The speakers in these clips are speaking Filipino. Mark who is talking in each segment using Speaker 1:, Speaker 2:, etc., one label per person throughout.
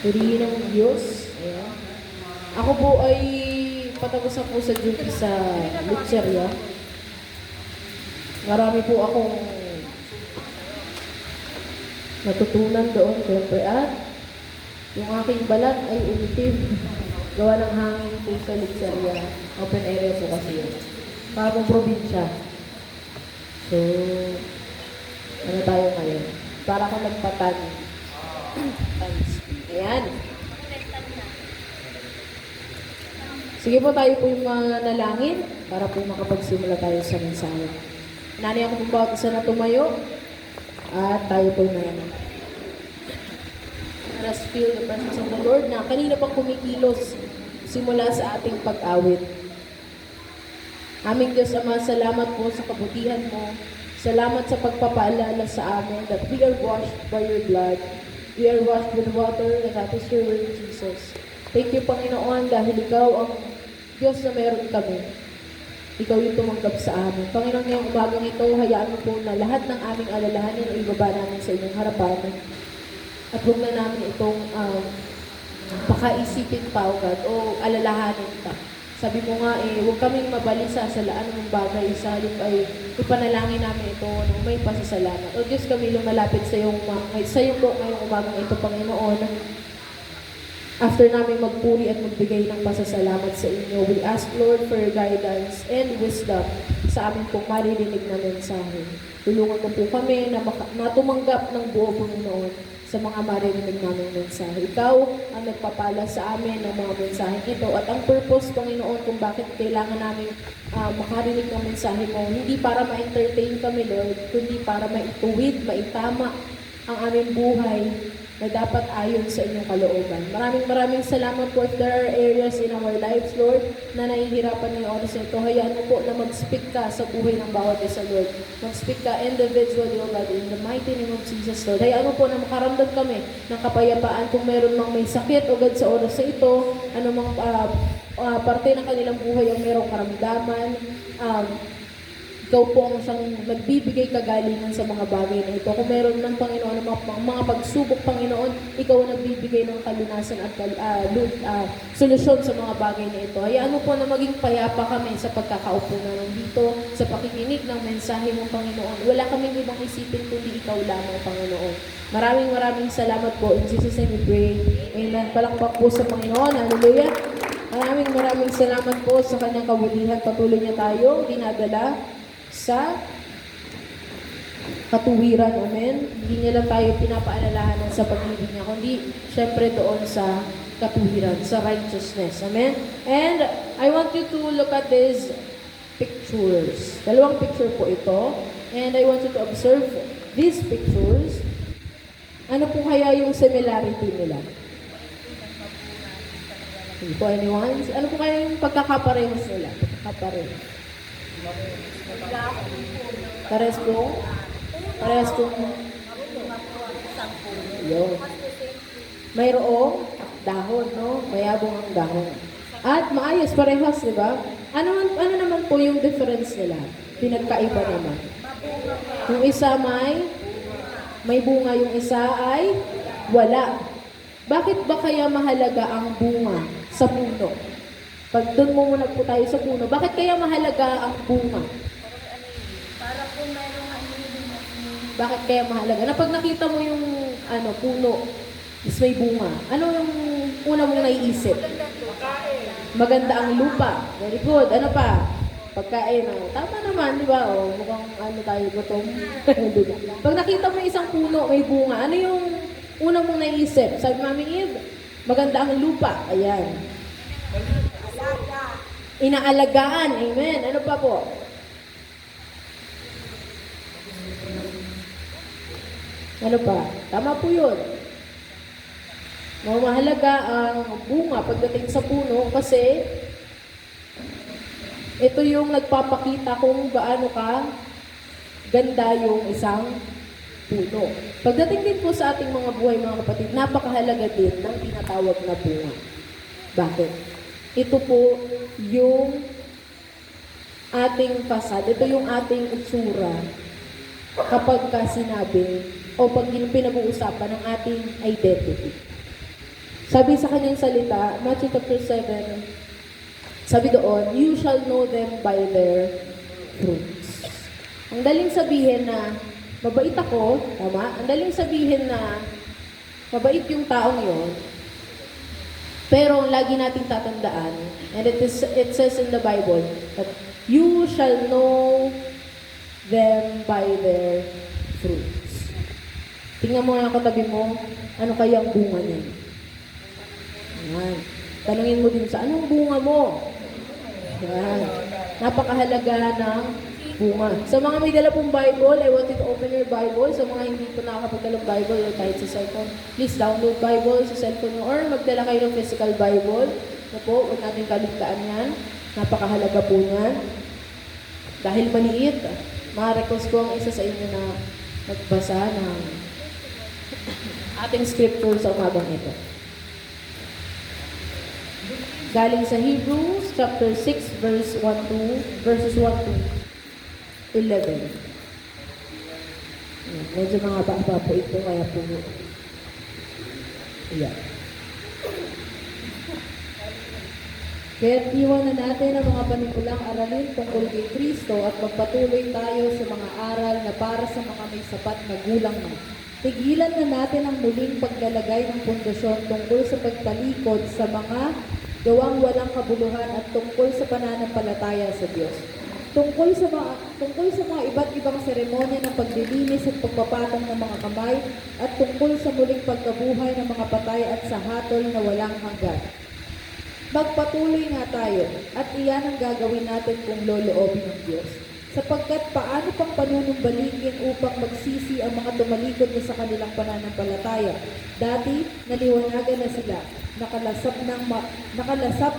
Speaker 1: Purihin ng Diyos. Ayan. Ako po ay patapos na po sa duty sa Luceria. Marami po akong natutunan doon, syempre. At yung aking balat ay umitim. Gawa ng hangin po sa Luceria. Open area po kasi yun. Parang probinsya. So, ano tayo ngayon? Para ka magpatan. Ayan. Sige po, tayo po yung mga nalangin para po makapagsimula tayo sa mensahe. Nani ako po bawat isa na tumayo at tayo po na yan. Let us feel the presence of the Lord na kanina pang kumikilos simula sa ating pag-awit. Aming Diyos Ama, salamat po sa kabutihan mo. Salamat sa pagpapaalala sa amin that we are washed by your blood. We are washed with water, and that is your word, Jesus. Thank you, Panginoon, dahil ikaw ang Diyos na meron kami. Ikaw yung tumanggap sa amin. Panginoon, ngayong umagang ito, hayaan mo po na lahat ng aming alalahanin ay ibaba namin sa inyong harapan. At huwag na namin itong pakaisipin pa, O God, o alalahanin pa. Sabi mo nga, huwag kaming mabalisa sa laan ng bagay. Sa halip ay ipanalangin namin ito ng may pasasalamat. O Diyos, kami lumalapit sa iyong po ngayong umagang ito, Panginoon. After namin magpuri at magbigay ng pasasalamat sa inyo, we ask, Lord, for your guidance and wisdom sa aming pong maririnig na mensahe. Tulungan mo po kami na tumanggap ng buo, Panginoon, sa mga maririnig naming mensahe. Ikaw ang nagpapala sa amin ng mga mensahe ito. At ang purpose, Panginoon, kung bakit kailangan namin makarinig ng mensahe mo, hindi para ma-entertain kami, Lord, kundi para maituwid, maitama ang aming buhay na dapat ayon sa inyong kalooban. Maraming salamat po if there are areas in our lives, Lord, na nahihirapan ngayong oras nito. Hayaan mo po na mag-speak ka sa buhay ng bawat isa, Lord. Mag-speak ka individually, O God, in the mighty name of Jesus, Lord. Hayaan mo po na makaramdam kami ng kapayapaan kung meron mang may sakit, O God, sa oras na ito, anumang parte ng kanilang buhay ang merong karamdaman. Ikaw po ang siyang nagbibigay kagalingan sa mga bagay na ito. Kung meron ng Panginoon, mga pagsubok, Panginoon, ikaw ang nagbibigay ng kalunasan at solusyon sa mga bagay na ito. Hayaan mo po na maging payapa kami sa pagkakaupo na nandito, sa pakikinig ng mensahe ng Panginoon. Wala kaming ibang isipin kundi ikaw lamang, Panginoon. Maraming salamat po. In Jesus' name we pray. Amen. Palakpak po sa Panginoon. Hallelujah. Maraming salamat po sa kanyang kabutihan. Patuloy niya tayo dinadala sa katuwiran, amen. Hindi niya lang tayo pinapaalalahanan sa pag-ibig niya, kundi syempre doon sa katuwiran, sa righteousness, amen. And I want you to look at these pictures. Dalawang picture po ito. And I want you to observe these pictures. Ano po kaya yung similarity nila? Po anyone? Ano po kaya yung pagkakaparehos nila? Pagkakaparehos. Parehas po. Yun. Mayroong dahon, no? Mayabong ang dahon. At maayos, parehas, di ba? Ano naman po yung difference nila? Pinagkaiba naman. Yung isa may bunga, yung isa ay wala. Bakit ba kaya mahalaga ang bunga sa puno? Pag doon mo muna po tayo sa puno, bakit kaya mahalaga ang bunga?
Speaker 2: Para po mayroong
Speaker 1: Bakit kaya mahalaga? Na pag nakita mo yung puno, is may bunga, ano yung una mong naiisip? Maganda ang lupa. Very good. Ano pa? Pagkain. Tama naman, di ba? Mukhang tayo gutom. Pag nakita mo isang puno, may bunga, ano yung una mong naiisip? Sabi Mami Eve, maganda ang lupa. Ayan. Inaalagaan. Amen. Ano pa po? Ano pa? Tama po yun. Mahalaga ang bunga pagdating sa puno kasi ito yung nagpapakita kung gaano ka ganda yung isang puno. Pagdating din po sa ating mga buhay, mga kapatid, napakahalaga din ng tinatawag na bunga. Bakit? Ito po yung ating fasad. Ito yung ating itsura kapag sinabi o pag pinag-uusapan ng ating identity. Sabi sa kanyang salita, Matthew chapter 7, sabi doon, you shall know them by their fruits. Ang daling sabihin na mabait ako, tama? Ang daling sabihin na mabait yung taong yon. Pero lagi nating tatandaan, and it says in the Bible that you shall know them by their fruits. Tingnan mo nga katabi mo, ano kaya ang bunga niya? Ayan. Tanungin mo din sa anong bunga mo? Ayan. Napakahalaga ng bunga. Sa mga may dala pong Bible, I want you to open your Bible. Sa mga hindi po nakakapagdala ng Bible or kahit sa cellphone, please download Bible sa cellphone or magdala kayo ng physical Bible. Na po, huwag natin kaligtaan yan. Napakahalaga po niyan. Dahil maliit, ma-request ko ang isa sa inyo na magbasa ng ating scripture sa umagang ito. Galing sa Hebrews chapter 6 verses 1 to 11. Medyo mga baba po ito, kaya po yeah. Kaya't iwan na natin ang mga panimulang aralin tungkol kay Kristo at magpatuloy tayo sa mga aral na para sa mga may sapat na gulang na. Tigilan na natin ang muling paglalagay ng pundasyon tungkol sa pagtalikod sa mga gawang walang kabuluhan at tungkol sa pananampalataya sa Diyos. Tungkol sa mga iba't ibang seremonya ng paglilinis at pagpapatong ng mga kamay at tungkol sa muling pagkabuhay ng mga patay at sa hatol na walang hanggan. Magpatuloy nga tayo at iyan ang gagawin natin kung loloobin ng Diyos. Sapagkat paano pang panunumbalikin upang magsisi ang mga tumalikod na sa kanilang pananampalataya. Dati, naliwanagan na sila, nakalasap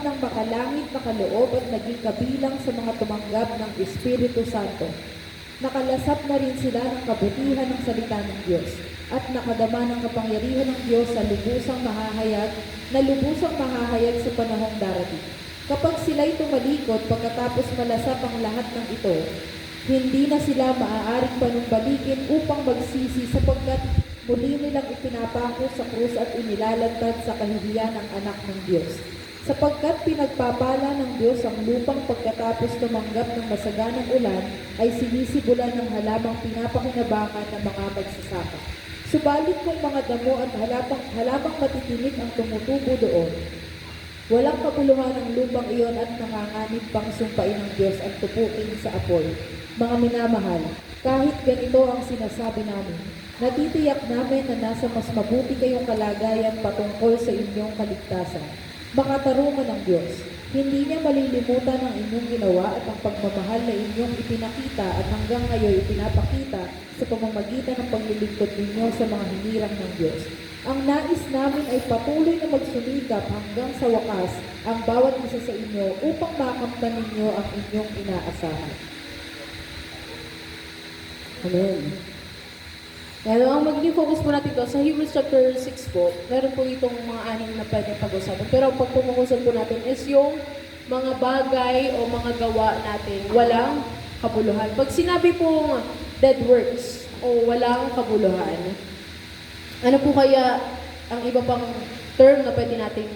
Speaker 1: ng makalangit na kaloob at naging kabilang sa mga tumanggap ng Espiritu Santo. Nakalasap na rin sila ng kabutihan ng salita ng Diyos at nakadama ng kapangyarihan ng Diyos sa lubusang mahahayag sa panahong darating. Kapag sila'y tumalikod pagkatapos malasap ang lahat ng ito, hindi na sila maaaring panumbalikin upang magsisi sapagkat muli nilang ipinapako sa krus at inilalantad sa kahihiyan ng anak ng Diyos. Sapagkat pinagpapala ng Diyos ang lupang pagkatapos tumanggap ng masaganang ulan ay sinisibulan ng halamang pinapakinabangan ng mga magsasaka. Subalit kung mga damo at halamang matitinik ang tumutubo doon, walang kabuluhan ang lupang iyon at nanganganib pang sumpain ng Diyos at tupukin sa apoy. Mga minamahal, kahit ganito ang sinasabi namin, natitiyak namin na nasa mas mabuti kayong kalagayan patungkol sa inyong kaligtasan. Makatarungan ng Diyos. Hindi niya malilimutan ang inyong ginawa at ang pagmamahal na inyong ipinakita at hanggang ngayon ipinapakita sa pamamagitan ng paglilingkod ninyo sa mga hinirang ng Diyos. Ang nais namin ay patuloy na magsumikap hanggang sa wakas ang bawat isa sa inyo upang makamtan ninyo ang inyong inaasahan. Amen. Pero ang magiging focus po natin ito, sa Hebrews chapter 6 po, meron po itong mga anim na pwede pag-usapan. Pero ang pagpupukusan po natin is yung mga bagay o mga gawa natin walang kabuluhan. Pag sinabi pong dead works o walang kabuluhan, ano po kaya ang iba pang term na pwede nating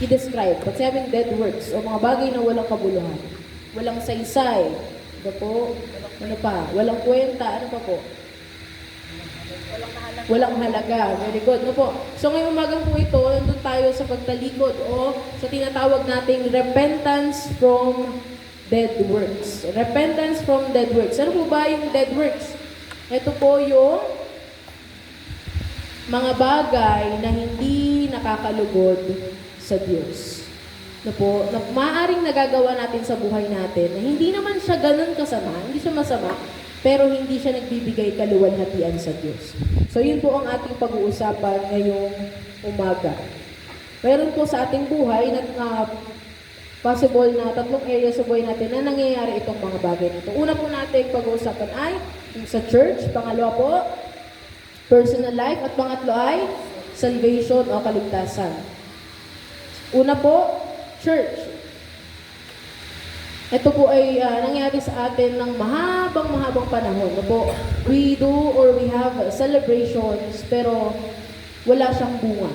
Speaker 1: i-describe? Pag sinabing dead works o mga bagay na walang kabuluhan, walang saysay, ano po? Ano pa? Walang kwenta, ano pa po? Walang halaga. Very good. Ano po? So ngayong umagang po ito, nandun tayo sa pagtalikod o sa tinatawag nating repentance from dead works. Repentance from dead works. Ano po ba yung dead works? Ito po yung mga bagay na hindi nakakalugod sa Diyos. Na po, na maaaring nagagawa natin sa buhay natin na hindi naman siya ganun kasama, hindi siya masama, pero hindi siya nagbibigay kaluwalhatian sa Diyos. So yun po ang ating pag-uusapan ngayong umaga. Meron po sa ating buhay na possible na tatlong areas sa buhay natin na nangyayari itong mga bagay nito. Una po natin pag-uusapan ay yung sa church, pangalawa po, personal life, at pangatlo ay salvation o kaligtasan. Una po, church. Ito po ay nangyari sa atin ng mahabang panahon. We do or we have celebrations, pero wala siyang bunga.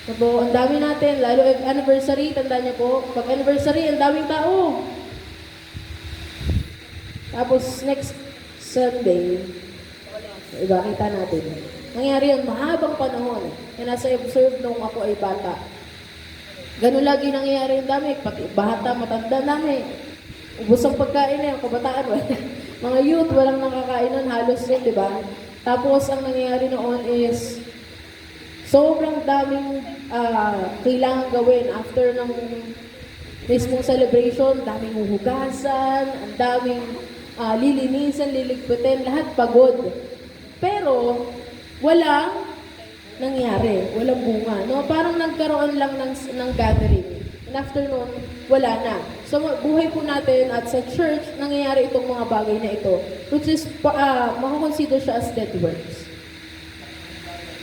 Speaker 1: So po, ang dami natin, lalo if anniversary, tandaan niyo po, pag anniversary, ang daming tao. Tapos next Sunday, iba, kita natin. Nangyari yun, mahabang panahon. Kaya nasa observe nung ako ay bata. Ganun lagi nangyayari yung dami. Pati bata, matanda dami. Ubus ang pagkain na yung kabataan. Mga youth, walang nakakainan, halos yun, di ba? Tapos ang nangyayari noon is, sobrang daming kailangan gawin after ng mismong celebration, daming huhugasan, ang daming lilinisan, liligpitin, lahat pagod. Pero, walang nangyari, walang bunga. No? Parang nagkaroon lang ng gathering. And after nun, wala na. So, buhay po natin at sa church, nangyayari itong mga bagay na ito, which is, makakonsider siya as dead works.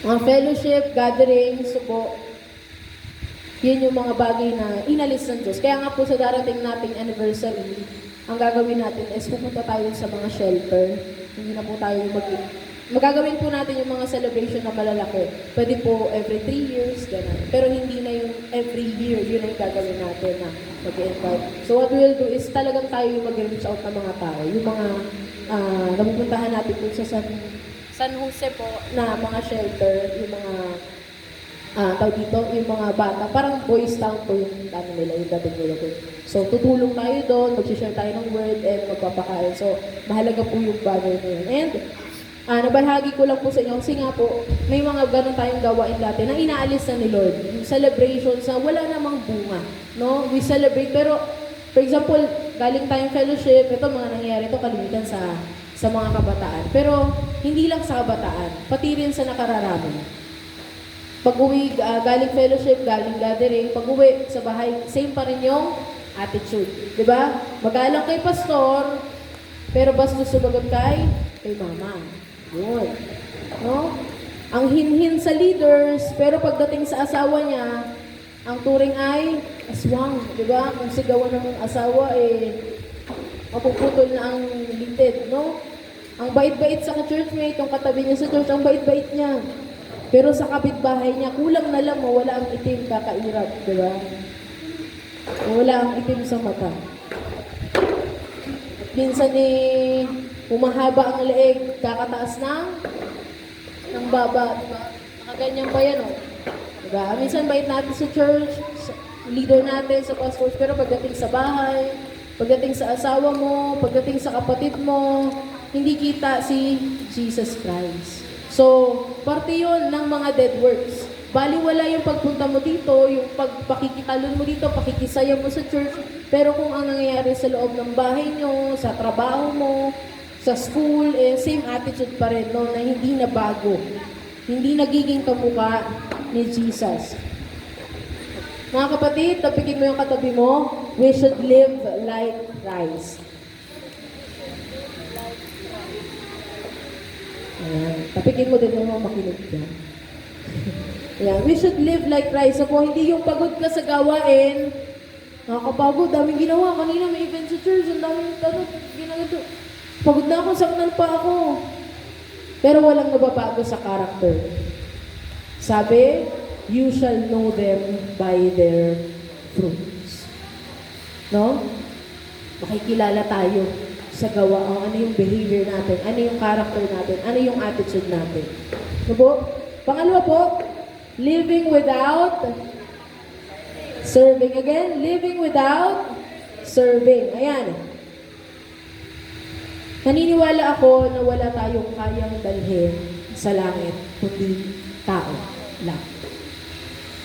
Speaker 1: Mga fellowship, gatherings, so po, yun yung mga bagay na inalis ng Diyos. Kaya nga po sa darating nating anniversary, ang gagawin natin is pupunta tayo sa mga shelter. Hindi na po tayo magagawin po natin yung mga celebration na malalaki. Pwede po every 3 years, gano'n. Pero hindi na yung every year, yun ang gagawin natin na mag-invite. So what we will do is talagang tayo yung mag-reach out ng mga tao. Yung mga napupuntahan natin po sa San Jose po na mga shelter, yung mga tao dito, yung mga bata, parang boys town po yung ano nila, yung dating nila po. So tutulong tayo doon, mag-share tayo ng word and magpapakain. So mahalaga po yung bagay na yun. And nabahagi ko lang po sa inyo kasi nga po, may mga ganun tayong gawain dati na inaalis na ni Lord. Yung celebrations na wala namang bunga. No? We celebrate, pero for example, galing tayong fellowship, ito mga nangyayari ito kalimitan sa mga kabataan. Pero hindi lang sa kabataan, pati rin sa nakararami. Pag-uwi, galing fellowship, galing gathering, pag-uwi sa bahay, same pa rin yung attitude. Diba? Magalang kay pastor, pero bastos sumagot kay mama. Yun. No? Ang hinhin sa leaders, pero pagdating sa asawa niya, ang turing ay aswang. Diba? Kung sigawan ng asawa, mapuputol na ang litid. No? Ang bait-bait sa ka-churchmate, yung katabi niya sa church, ang bait-bait niya. Pero sa kapitbahay niya, kulang na lang wala ang itim, kakairap. Diba? Wala ang itim sa mata. At minsan humahaba ang leeg, kakataas ng baba, diba? Nakaganyan pa yan, diba? Minsan bait natin sa church, sa leader natin, sa pastors, pero pagdating sa bahay, pagdating sa asawa mo, pagdating sa kapatid mo, hindi kita si Jesus Christ. So, parte yun ng mga dead works. Baliwala yung pagpunta mo dito, yung pagpakikitalon mo dito, pakikisaya mo sa church, pero kung ang nangyayari sa loob ng bahay nyo, sa trabaho mo, sa school, same attitude pa rin, no, na hindi na bago. Hindi nagiging kamukha ni Jesus. Mga kapatid, tapikin mo yung katabi mo, we should live like Christ. Ayan. Tapikin mo din mo makinig ka. Ayan. We should live like Christ. So, kung hindi yung pagod ka sa gawain, nakakapagod, daming ginawa. Kanina may event sa church, ang daming ginagawa. Pagod na ako, saknal pa ako. Pero walang nababago sa character. Sabi, you shall know them by their fruits. No? Makikilala tayo sa gawa, ano yung behavior natin, ano yung character natin, ano yung attitude natin. No po? Pangalawa po, living without serving. Again, living without serving. Ayan. Naniniwala ako na wala tayong kayang dalhin sa langit, kundi tao lang.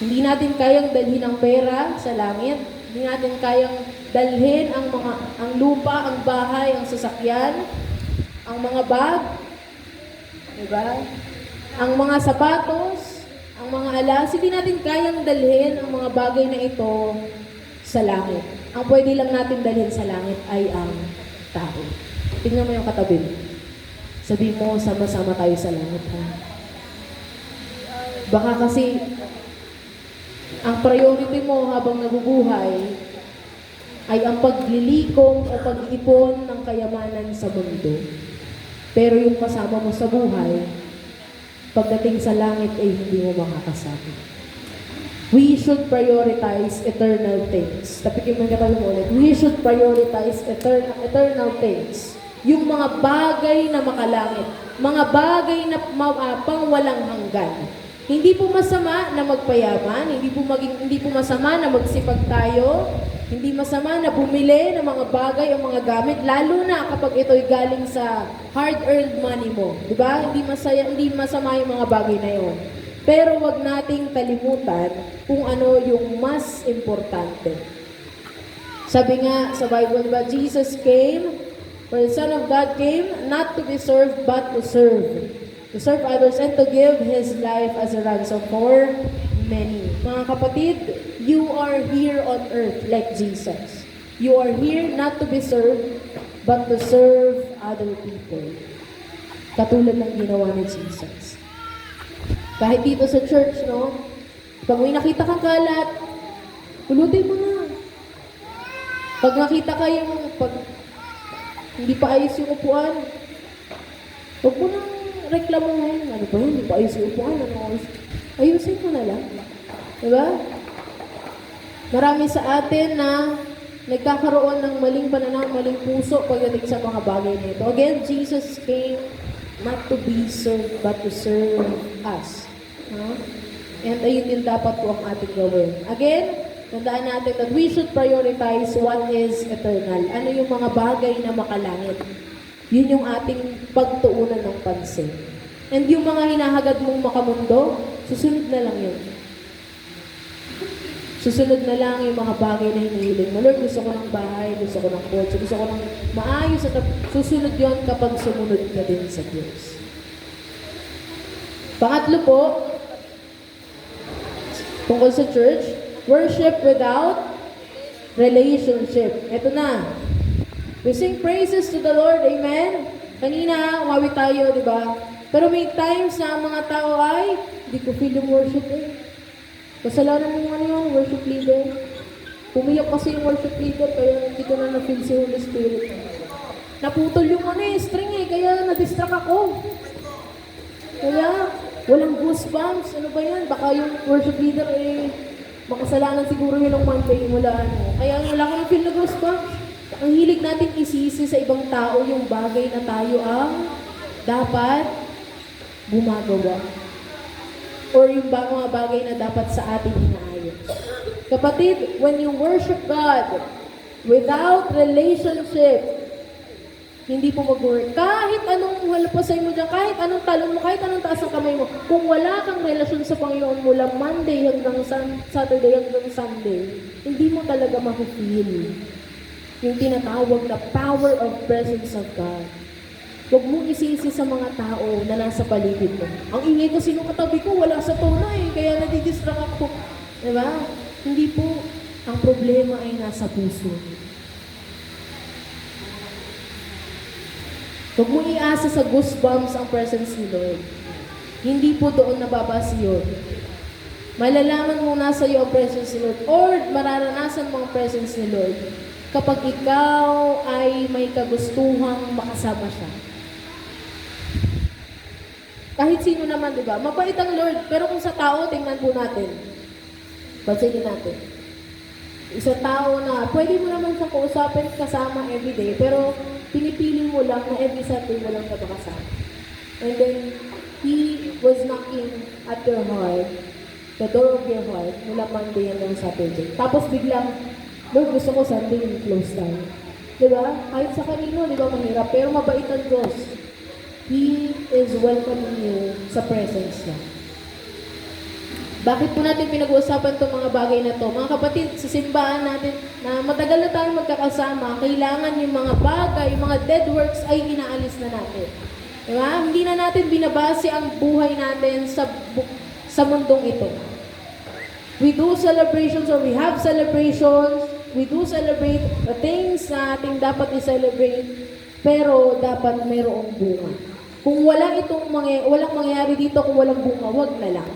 Speaker 1: Hindi natin kayang dalhin ang pera sa langit. Hindi natin kayang dalhin ang lupa, ang bahay, ang sasakyan, ang mga bag, diba? Ang mga sapatos, ang mga alas. Hindi natin kayang dalhin ang mga bagay na ito sa langit. Ang pwede lang natin dalhin sa langit ay ang tao. Tingnan mo yung katabi mo. Sabi mo, sama-sama tayo sa langit. Ha? Baka kasi, ang priority mo habang nabubuhay ay ang paglilikom o pag-ipon ng kayamanan sa mundo. Pero yung kasama mo sa buhay, pagdating sa langit ay hindi mo makakasama. We should prioritize eternal things. Tapikin mo yung katabi mo ulit. We should prioritize eternal things. Yung mga bagay na makalangit. Mga bagay na pang walang hanggan. Hindi po masama na magpayaman. Hindi po masama na magsipag tayo. Hindi masama na bumili ng mga bagay o mga gamit. Lalo na kapag ito'y galing sa hard-earned money mo. Diba? Hindi masama yung mga bagay na yon. Pero wag nating kalimutan kung ano yung mas importante. Sabi nga sa Bible, diba, Jesus came, or the Son of God came, not to be served, but to serve. To serve others and to give His life as a ransom for many. Mga kapatid, you are here on earth like Jesus. You are here not to be served, but to serve other people. Katulad ng ginawa ni Jesus. Kahit dito sa church, no? Pag may nakita kang kalat, pulutin mo na. Pag nakita pag hindi pa ayos yung upuan, huwag mo nang reklamuhin. Ano ba yun? Hindi pa ayos yung upuan. Ayusin mo na lang. Diba? Marami sa atin na nagkakaroon ng maling pananaw, maling puso pagdating sa mga bagay nito. Again, Jesus came not to be served, but to serve us. And ayun din dapat po ang ating gawin. Again, tandaan natin that we should prioritize what is eternal. Ano yung mga bagay na makalangit. Yun yung ating pagtuunan ng pansin. And yung mga hinahagad mong makamundo, susunod na lang yun. Susunod na lang yung mga bagay na hinihiling mo. Lord, gusto ko ng bahay, gusto ko ng kotse, gusto ko ng maayos at susunod yon kapag sumunod ka din sa Diyos. Pangatlo po, tungkol sa church, worship without relationship. Ito na. We sing praises to the Lord, amen? Kanina, umawi tayo, di ba? Pero may times na mga tao ay, hindi ko feel yung worship eh. Kasalanan mo ano yung worship leader. Pumiyak kasi yung worship leader, kaya hindi ko na na-feel si Holy Spirit. Naputol yung string eh, kaya na-distract ako. Kaya, walang goosebumps. Ano ba yan? Baka yung worship leader makasalanan siguro yun ng Monday mula Kaya wala ko na-feel na goosebumps. Ang hilig natin isisi sa ibang tao yung bagay na tayo ang dapat gumagawa. Or yung mga bagay na dapat sa ating inaayos. Kapatid, when you worship God without relationship, hindi po mag-work. Kahit anong halapasay mo dyan, kahit anong talon mo, kahit anong taas ng kamay mo, kung wala kang relasyon sa Panginoon mula Monday hanggang Saturday hanggang Sunday, hindi mo talaga ma-feel yung tinatawag na power of presence of God. Huwag mong isisi sa mga tao na nasa paligid mo. Ang ingay ko, sino katabi ko, wala sa tona kaya nadidistract ako. Diba? Hindi po. Ang problema ay nasa puso. Huwag mong iasa sa goosebumps ang presence ni Lord. Hindi po doon nababase yun. Malalaman mo nasa iyo ang presence ni Lord or mararanasan mo ang presence ni Lord kapag ikaw ay may kagustuhang makasama siya. Kahit sino naman, di ba? Mabait ang Lord. Pero kung sa tao, tingnan po natin. Bansinin natin. Isang tao na, pwede mo naman siyang kausapin kasama everyday, pero pinipili mo lang na every Sunday mo lang siya makasama. And then, He was knocking at your heart, the door of your heart, mula Monday hanggang Saturday. Tapos biglang, Lord, gusto ko Sunday, close tayo. Diba? Kahit sa kanino, di ba, mahirap, pero mabait ang Diyos. He is welcoming you sa presence niya. Bakit po natin pinag-uusapan itong mga bagay na to? Mga kapatid, sa simbahan natin na matagal na tayong magkakasama, kailangan yung mga bagay, yung mga dead works ay inaalis na natin. Diba? Hindi na natin binabase ang buhay natin sa mundong ito. We do celebrations or we have celebrations, we do celebrate the things na ating dapat i-celebrate, pero dapat mayroong bunga. Kung walang mangyayari dito kung walang bunga, wag na lang.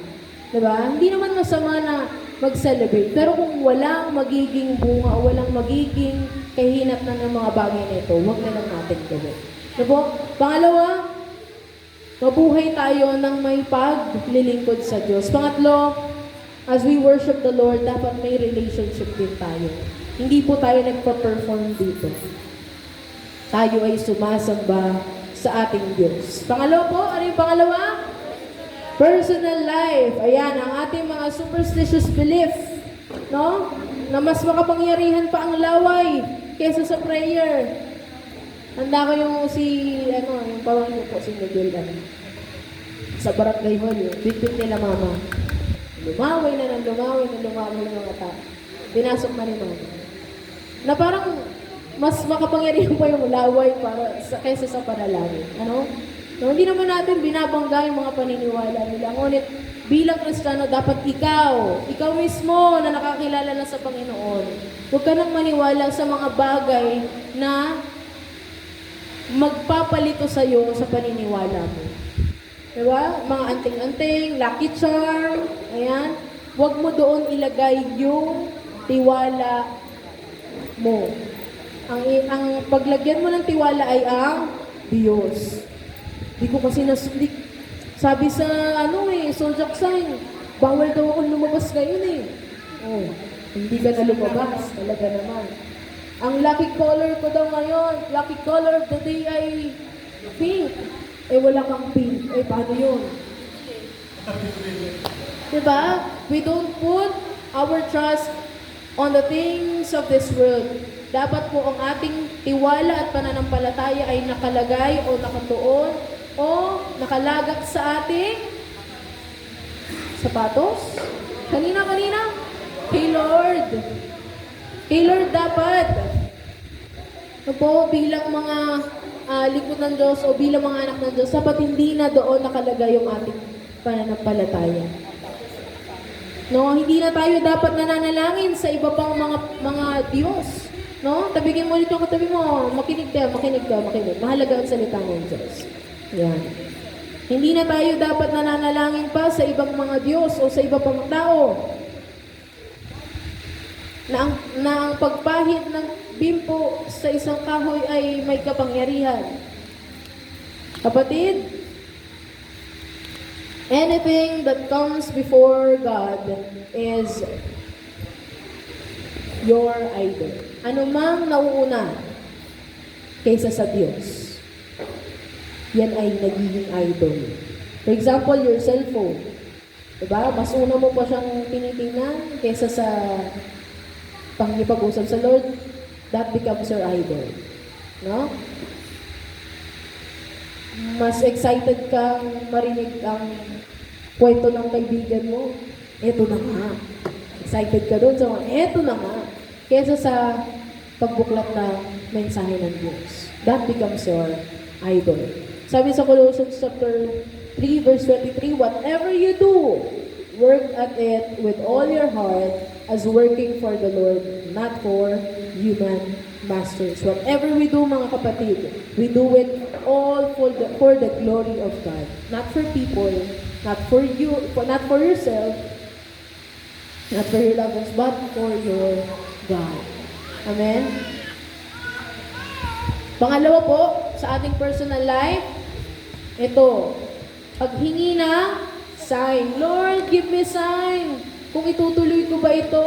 Speaker 1: Diba? Hindi naman masama na mag-celebrate. Pero kung walang magiging bunga o walang magiging kahinat na ng mga bagay na ito, wag na lang natin gawin. Diba? Pangalawa, Mabuhay tayo ng may paglilingkod sa Diyos. Pangatlo, as we worship the Lord, dapat may relationship din tayo. Hindi po tayo nagpa-perform dito. Tayo ay sumasamba sa ating Diyos. Pangalawa po, ano yung pangalawa? Personal life. Ayan, ang ating mga superstitious belief, no? Na mas makapangyarihan pa ang laway kaysa sa prayer. Handa ko yung yung pamangkin po, si Miguel, sa barangay hall, yung bit-bit nila mama. Lumaway na lumaway ng mga tao. Pinasok na ni mama. Na parang mas makapangyarihan pa yung laway kaysa sa panalangin. Ano? No, hindi naman natin binabangga yung mga paniniwala nila. Ngunit bilang Kristiyano, dapat ikaw mismo na nakakilala na sa Panginoon, huwag ka nang maniwala sa mga bagay na magpapalito sa iyo sa paniniwala mo. Diba? Mga anting-anting, lucky charm, ayan. Huwag mo doon ilagay yung tiwala mo. Ang paglagyan mo ng tiwala ay ang Diyos. Di ko kasi sabi sa zodiac sign, bawal daw akong lumabas ngayon Oh, hindi ka na lumabas, talaga naman. Ang lucky color ko daw ngayon, lucky color of the day ay pink. Wala kang pink. Paano yun? Diba? We don't put our trust on the things of this world. Dapat po ang ating tiwala at pananampalataya ay nakalagay o nakatuon o nakalagak sa ating sapatos. Kanina? Kay Lord. Kay Lord dapat. Po, bilang mga lingkod ng Diyos o bilang mga anak ng Diyos, dapat hindi na doon nakalagay yung ating pananampalataya. No, hindi na tayo dapat nananalangin sa iba pang mga Diyos. No? Tabigin mo ulit yung katabi mo. Makinig ka. Mahalaga ang salita ng Diyos. Yan. Hindi na tayo dapat nananalangin pa sa ibang mga Diyos o sa iba pang tao. Na ang pagpahid ng bimpo sa isang kahoy ay may kapangyarihan. Kapatid, anything that comes before God is your idol. Ano mang nauuna kaysa sa Diyos, yan ay nagiging idol. For example, your cellphone. Diba? Mas una mo pa siyang tinitingnan kaysa sa pangipag-usap sa Lord, that becomes your idol. No? Mas excited kang marinig ang kwento ng kaibigan mo. Eto na nga. Excited ka doon. So, eto na nga. Kesa sa pagbuklat ng mensahe ng Diyos. That becomes your idol. Sabi sa Colossians chapter 3 verse 23, whatever you do, work at it with all your heart as working for the Lord, not for human masters. Whatever we do, mga kapatid, we do it all for the glory of God. Not for people, not for you, not for yourself, not for your lovers, but for your God. Amen? Pangalawa po, sa ating personal life, ito, paghingi ng sign. Lord, give me sign. Kung itutuloy ko ba ito?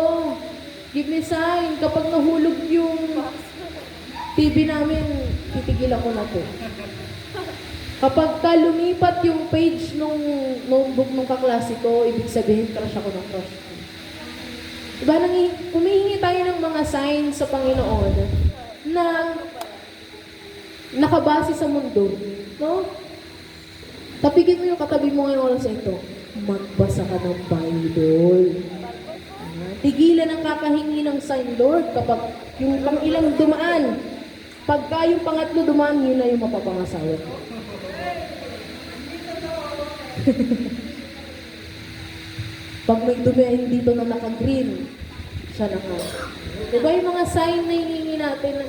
Speaker 1: Give me sign. Kapag nahulog yung TV namin, titigilan ko na to. Kapag lumipat yung page nung notebook ng kaklase ko, ibig sabihin, crush ako ng crush ko. Diba, humihingi tayo ng mga sign sa Panginoon na nakabase sa mundo. No? Tapigin mo yung katabi mo ngayong oras ito. Magbasa ka ng Bible. Tigilan ang kakahingi ng sign, Lord, kapag yung pang ilang dumaan. Pagka yung pangatlo dumaan, yun na yung mapapangasawa ko. Pag may dumain dito na naka-green, siya na nga. Diba yung mga sign na hiningi natin?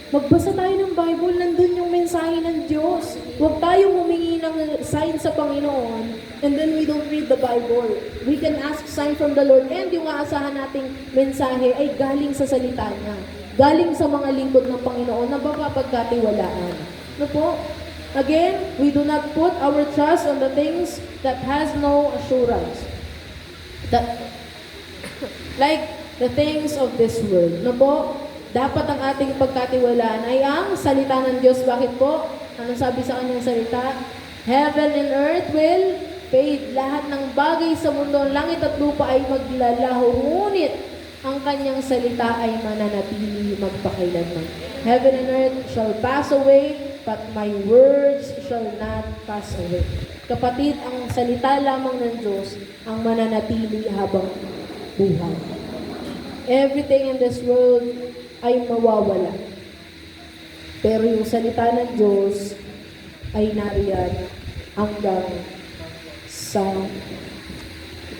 Speaker 1: Magbasa tayo ng Bible, nandun yung mensahe ng Diyos. Huwag tayong humingi ng sign sa Panginoon and then we don't read the Bible. We can ask sign from the Lord and yung aasahan nating mensahe ay galing sa salita niya. Galing sa mga lingkod ng Panginoon na mapapagkatiwalaan. Ano po? Again, we do not put our trust on the things that has no assurance. That, like the things of this world. No po, dapat ang ating pagkatiwalaan ay ang salita ng Diyos. Bakit po? Ano sabi sa kanyang salita? Heaven and earth will fade. Lahat ng bagay sa mundo, langit at lupa ay maglalaho. Ngunit ang kanyang salita ay mananatili magpakailanman. Heaven and earth shall pass away, but my words shall not pass away. Kapatid, ang salita lamang ng Diyos ang mananatili habang buhay. Everything in this world ay mawawala. Pero yung salita ng Diyos ay nariyan hanggang sa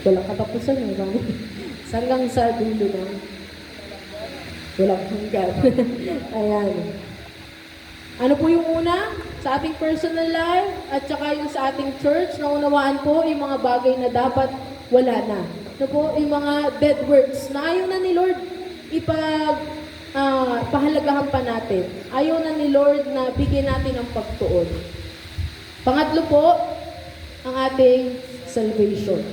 Speaker 1: walang katapusan eh. Hanggang sa dulo ng walang hanggan. Ayan. Ano po yung una? Sa ating personal life at saka yung sa ating church, naunawaan po yung mga bagay na dapat wala na. Ano po? Yung mga dead works na ayaw na ni Lord pahalagahan pa natin. Ayaw na ni Lord na bigyan natin ng pagtuon. Pangatlo po, ang ating salvation.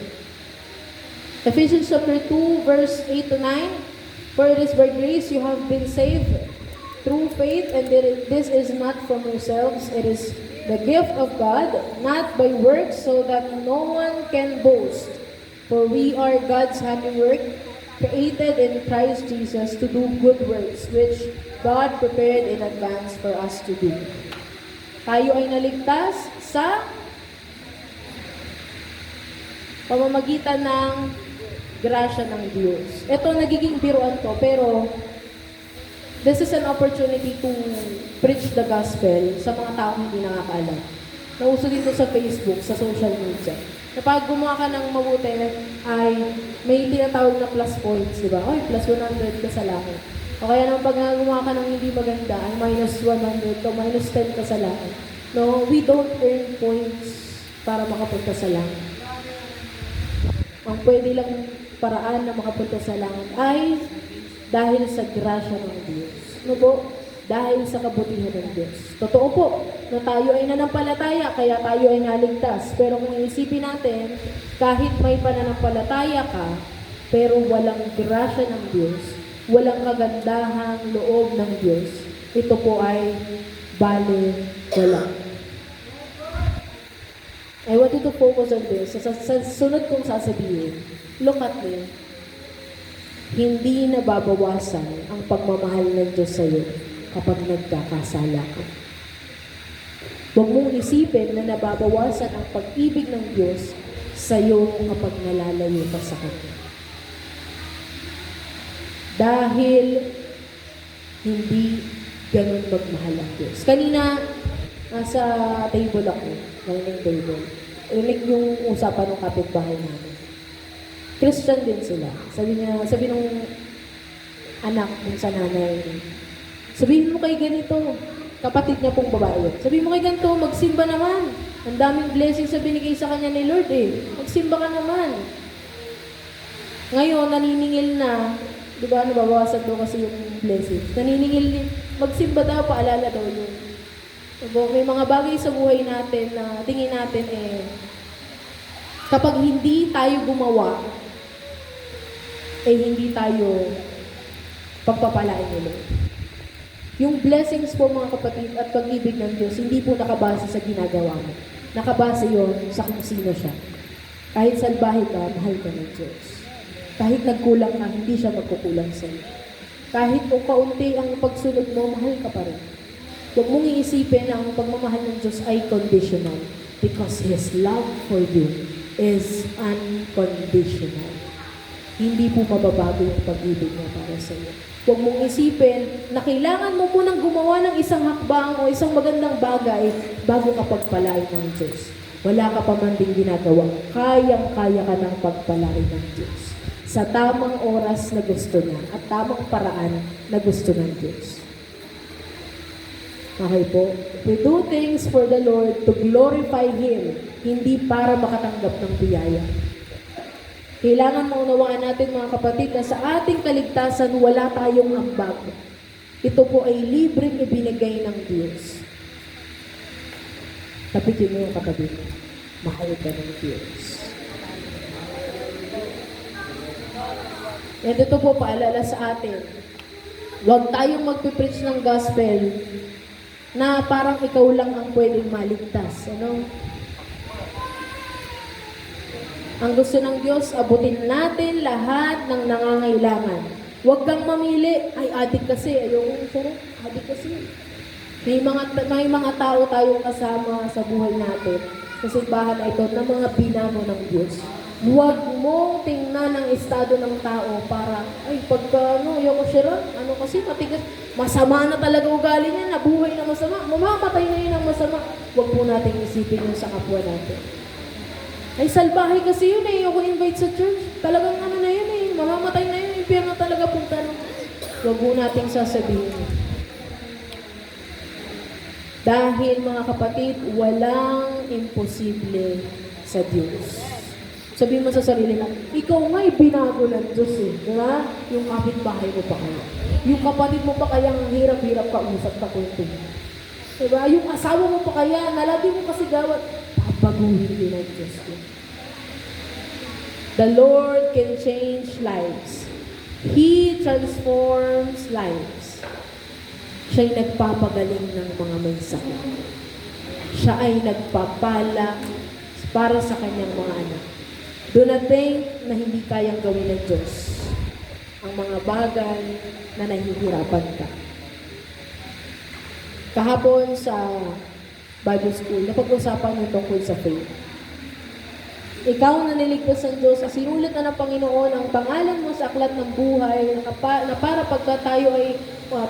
Speaker 1: Ephesians chapter 2, verse 8 to 9. For it is by grace you have been saved through faith, and this is not from yourselves. It is the gift of God, not by works, so that no one can boast. For we are God's handiwork, created in Christ Jesus to do good works, which God prepared in advance for us to do. Tayo ay naligtas sa pamamagitan ng grasya ng Diyos. Ito, nagiging biruan to, pero this is an opportunity to preach the gospel sa mga taong hindi nakakaalam. Nauso dito sa Facebook, sa social media. Kapag gumawa ka ng mabuti, ay may tinatawag na plus points, di ba? Ay, plus 100 ka sa langit. O kaya naman pag gumawa ka ng hindi maganda, ay minus 100 o minus 10 ka sa langit. No, we don't earn points para makapunta sa langit. Ang pwede lang paraan na makapunta sa langit ay dahil sa grasya ng Diyos. No po? Dahil sa kabutihan ng Diyos. Totoo po, na tayo ay nanampalataya, kaya tayo ay naligtas. Pero kung iisipin natin, kahit may pananampalataya ka, pero walang grasya ng Diyos, walang kagandahang loob ng Diyos, ito po ay bale wala. I want you to focus on this. Sa sunod kong sasabihin, look at me. Hindi nababawasan ang pagmamahal ng Diyos sa iyo kapag nagkakasala ka. Huwag mong isipin na nababawasan ang pag-ibig ng Diyos sa iyo kapag nalalayo ka sa Kanya. Dahil hindi ganun magmahal ang Diyos. Kanina, nasa table ako, dining table. Rinig yung usapan ng kapitbahay namin. Christian din sila. Sabi nung anak kung sa nanay, sabihin mo kay ganito, kapatid niya pong babae. Sabihin mo kay ganito, magsimba naman. Ang daming blessings na binigay sa kanya ni Lord eh. Magsimba ka naman. Ngayon, naniningil na, di ba, nababawasan daw kasi yung blessings. Naniningil din, magsimba daw, paalala daw yun. May mga bagay sa buhay natin na tingin natin kapag hindi tayo gumawa, hindi tayo pagpapalain nila. Yung blessings po mga kapatid at pag-ibig ng Diyos, hindi po nakabase sa ginagawa mo. Nakabase yon sa kung sino siya. Kahit salbahe ka, mahal ka ng Diyos. Kahit nagkulang ka, hindi siya magkukulang sa iyo. Kahit kung kaunti ang pagsunod mo, mahal ka pa rin. Huwag mong iisipin na ang pagmamahal ng Diyos ay conditional because His love for you is unconditional. Hindi po mababago yung pag-ibig niya para sa iyo. Huwag mong isipin na kailangan mo munang gumawa ng isang hakbang o isang magandang bagay bago ka pagpalain ng Diyos. Wala ka pa man din ginagawa. Kayang-kaya ka ng pagpalain ng Diyos. Sa tamang oras na gusto niya at tamang paraan na gusto ng Diyos. Okay po? We do things for the Lord to glorify Him, hindi para makatanggap ng biyaya. Kailangan maunawaan natin mga kapatid na sa ating kaligtasan wala tayong ambag. Ito po ay libreng ibinigay ng Diyos. Tapitin mo yung katabi mo. Mahal ka ng Diyos. And ito po, paalala sa atin. Huwag tayong magpipreach ng gospel na parang ikaw lang ang pwedeng maligtas. Ano? Ang gusto ng Diyos, abutin natin lahat ng nangangailangan. Huwag kang mamili. Ay, adik kasi. Ayoko, sarap. Adik kasi. May mga tao tayong kasama sa buhay natin sa simbahan na ito na mga binamo ng Diyos. Huwag mong tingnan ang estado ng tao para, ay, pagka, ayoko siya lang, kasi matigas, masama na talaga ugali niya, nabuhay na masama, mamamatay na yun ang masama. Huwag po natin isipin yun sa kapwa natin. Ay, salbahe kasi yun eh, ako invite sa church. Talagang na yun eh, mamamatay na yun, impyerno talaga punta nun. Huwag po natin sasabihin. Dahil mga kapatid, walang imposible sa Diyos. Sabihin mo sa sarili mo, ikaw nga binago ng Diyos eh. Diba? Yung kapitbahay mo pa kaya. Yung kapatid mo pa kaya ang hirap-hirap kausap na kwento mo. Diba? Yung asawa mo pa kaya, nalagi mo kasi gawat, papaguhin din ng Diyos yun. The Lord can change lives. He transforms lives. Siya'y nagpapagaling ng mga may sakit. Siya ay nagpapala para sa kanyang mga anak. Do not think na hindi kayang gawin ng Diyos ang mga bagay na nahihirapan ka. Kahapon sa Bible School, napag-usapan yung tungkol sa faith. Ikaw na niligtas ng Diyos, sinulat na ng Panginoon ang pangalan mo sa aklat ng buhay na para pagka tayo ay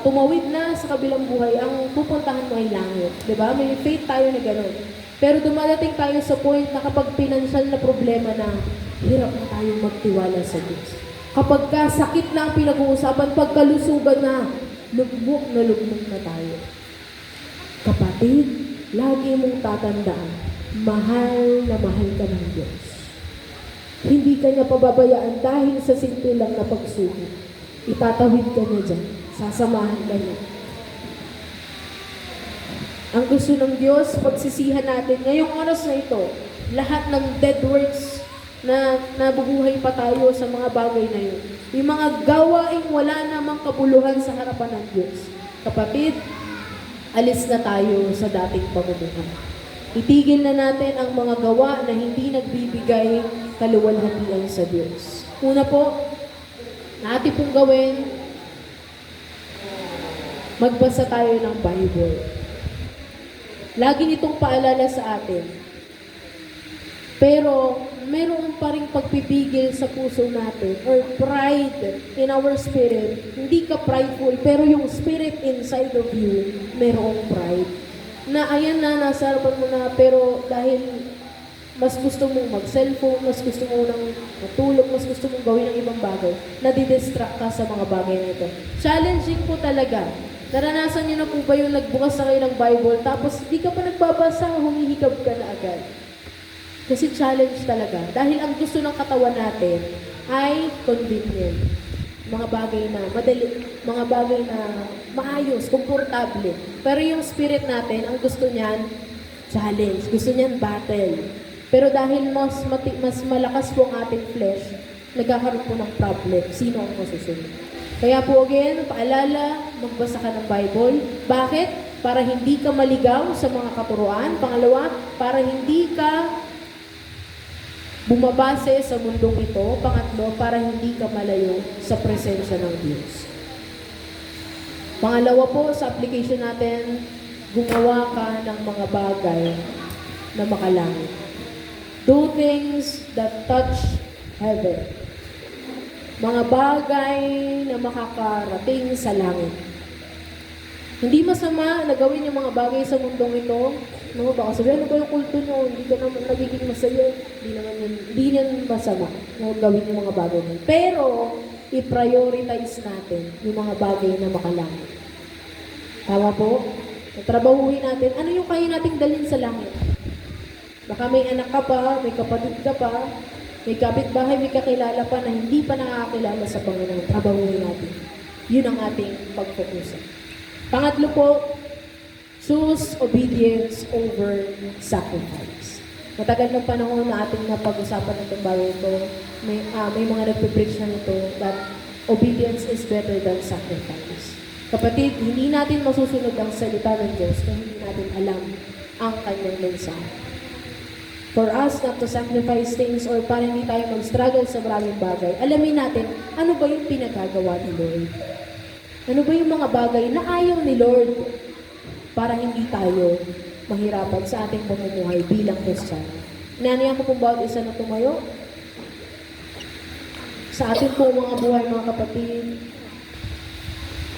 Speaker 1: tumawid na sa kabilang buhay, ang pupuntahan mo ay langit. Diba? May faith tayo na gano'n. Pero dumadating tayo sa point na kapag financial na problema na, hirap na tayong magtiwala sa Diyos. Kapag sakit na ang pinag-uusapan, pagkalusugan na, lugmok na tayo. Kapatid, lagi mong tatandaan, mahal na mahal ka ng Diyos. Hindi ka niya pababayaan dahil sa simple lang na pagsubok. Itatawid ka niya dyan. Sasamahan ka niya. Ang gusto ng Diyos, pagsisihan natin ngayong oras na ito, lahat ng dead works na nabubuhay pa tayo sa mga bagay na yun. Yung mga gawaing wala namang kabuluhan sa harapan ng Diyos. Kapatid, alis na tayo sa dating pamumuhay. Itigil na natin ang mga gawa na hindi nagbibigay kaluwalhatian sa Diyos. Una po, natin pong gawin, magbasa tayo ng Bible. Lagi nitong paalala sa atin. Pero, meron pa rin pagpipigil sa puso natin or pride in our spirit. Hindi ka prideful, pero yung spirit inside of you, merong pride. Na ayan na, nasa harapan mo na, pero dahil mas gusto mong mag-cellphone, mas gusto mo nang matulog, mas gusto mong gawin ng ibang bagay, nadidistract ka sa mga bagay na ito. Challenging po talaga. Naranasan niyo na po ba yung nagbukas na kayo ng Bible, tapos di ka pa nagbabasa, humihikab ka na agad? Kasi challenge talaga. Dahil ang gusto ng katawan natin ay convenient. Mga bagay na madali, mga bagay na maayos, komportable. Pero yung spirit natin, ang gusto niyan, challenge. Gusto niyan battle. Pero dahil mas malakas po ang ating flesh, nagkakaroon po ng problem. Sino ang masusunod? Kaya po again, paalala, magbasa ka ng Bible. Bakit? Para hindi ka maligaw sa mga katuruan. Pangalawa, para hindi ka bumabase sa mundong ito. Pangatlo, para hindi ka malayo sa presensya ng Diyos. Pangalawa po, sa application natin, gumawa ka ng mga bagay na makalangit. Do things that touch heaven. Mga bagay na makakarating sa langit. Hindi masama na gawin yung mga bagay sa mundong ito. No, baka sabihin, ano ba yung kulto nyo? Hindi ka naman nagiging masaya. Hindi yan masama na gawin yung mga bagay nyo. Pero, i-prioritize natin yung mga bagay na makalangit. Tama po? Trabahuhin natin. Ano yung kaya nating dalhin sa langit? Baka may anak ka pa, may kapatid ka pa, may kapitbahay, may kakilala pa na hindi pa nakakilala sa Panginoon. Trabahuhin natin. Yun ang ating pagfokusan. Pangatlo po, Choose obedience over sacrifice. Matagal ng panahon na ating napag-usapan itong bagay ito. May mga nagpe-preach na nito that obedience is better than sacrifice. Kapatid, hindi natin masusunod ang salita ng Diyos kung hindi natin alam ang kanyang mensahe. For us not to sacrifice things or para hindi tayo mag-struggle sa maraming bagay, alamin natin ano ba yung pinagagawa ni Lord. Ano ba yung mga bagay na ayaw ni Lord para hindi tayo mahirapan sa ating pamumuhay bilang Kristiyano. Inanayan ko pong bawat isa na tumayo. Sa ating po mga buhay, mga kapatid,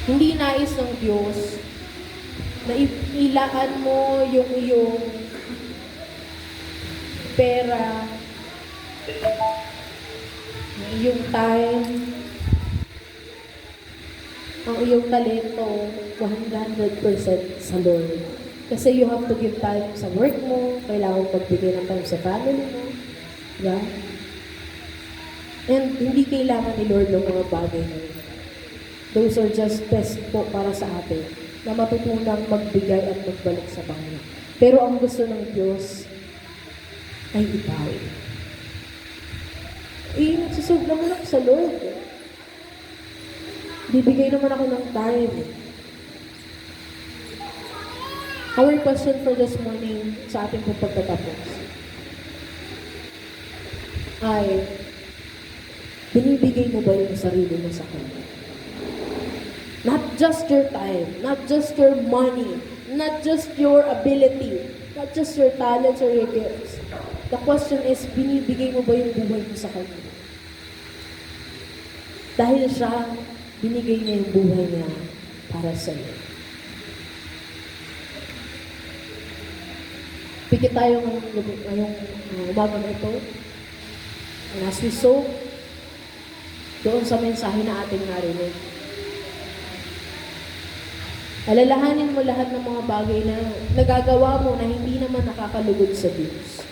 Speaker 1: hindi nais ng Diyos na ilaan mo yung iyong pera, yung iyong time, ang iyong talento 100% sa Lord. Kasi you have to give time sa work mo, kailangan magbigay ng time sa family mo. Diba? And hindi kailangan ni Lord ng mga bagay na yun. Those are just test po para sa atin na matutunang magbigay at magbalik sa Panginoon. Pero ang gusto ng Diyos ay ikaw. Nagsusog naman ako sa Lord. Bibigay naman ako ng time. Our question for this morning sa ating pagtatapos ay, binibigay mo ba yung sarili mo sa Kanya? Not just your time, not just your money, not just your ability, not just your talents or your gifts. The question is, binibigay mo ba yung buhay mo sa Kanya? Dahil siya, binigay niya yung buhay niya para sa iyo. Pikit tayo ngayong umaga na ito. And as we sow, doon sa mensahe na ating narinig. Alalahanin mo lahat ng mga bagay na nagagawa mo na hindi naman nakakalugod sa Diyos.